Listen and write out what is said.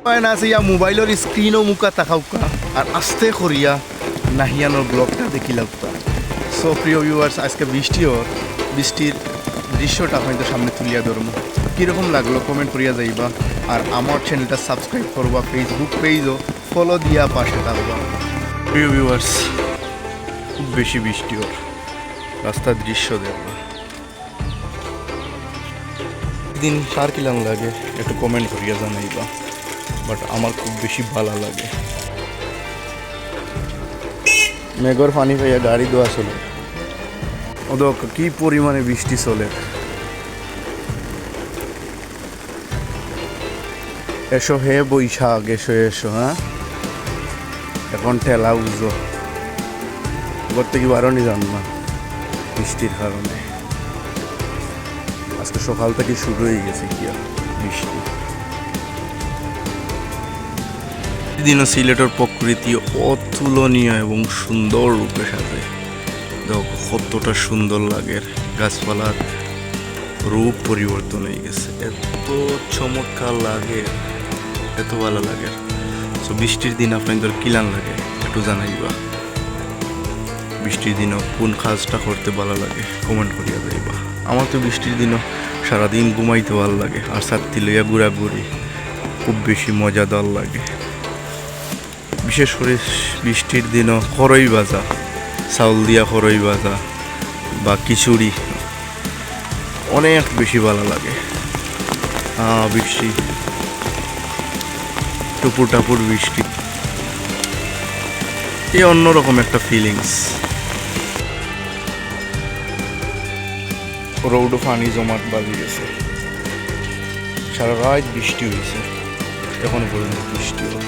না আছে ইয়া মোবাইলের স্ক্রিনও মুখা তাকাউকা আর আস্তে করিয়া নাহিয়ানোর ব্লগটা দেখি লাগতা। সো প্রিয় ভিউয়ার্স, আজকে বৃষ্টির দৃশ্যটা আপনাদের সামনে তুলিয়া ধরবো। কীরকম লাগলো কমেন্ট করিয়া যাইবা, আর আমার চ্যানেলটা সাবস্ক্রাইব করবা, ফেসবুক পেজও ফলো দিয়া পাশে থাকবা। প্রিয় ভিউয়ার্স, খুব বেশি বৃষ্টি ওর, রাস্তার দৃশ্য দেখবা। দিন কার কিলাম লাগে একটু কমেন্ট করিয়া জানাইবা, বাট আমার খুব বেশি ভালো লাগে। মেঘর পানি পাইয়া গাড়ি দোয়া চলে, ওদের কি পরিমাণে বৃষ্টি চলে। এসো হে বৈশাখ, এসো এসো, হ্যাঁ এখন ঠেলা উজো ঘর থেকে বারণই যান না বৃষ্টির কারণে। আজকে সকাল থেকে শুরু হয়ে গেছে কি বৃষ্টি। দিনও সিলেটের প্রকৃতি অতুলনীয় এবং সুন্দর রূপে সাজে। দেখো কতটা সুন্দর লাগে, গাছপালার রূপ পরিবর্তন হয়ে গেছে, এত চমৎকার লাগে, এত ভালো লাগে। তো বৃষ্টির দিন আপনাদের কিলান লাগে একটু জানাইবা। বৃষ্টির দিনও কোন কাজটা করতে ভালো লাগে কমেন্ট করিয়া যাইবা। আমার তো বৃষ্টির দিনও সারাদিন ঘুমাইতে ভালো লাগে, আর সাথী লইয়া ঘোরাঘুরি খুব বেশি মজাদার লাগে। বিশেষ করে বৃষ্টির দিনও খরই ভাজা, চাউল দিয়া খরই ভাজা বা খিচুড়ি অনেক বেশি ভালো লাগে। বৃষ্টি, টুপুর টাপুর বৃষ্টি, এই অন্যরকম একটা ফিলিংস। রোডও পানি জমাট বাজি গেছে, সারা রাত বৃষ্টি হয়েছে, এখনো পর্যন্ত বৃষ্টি হয়।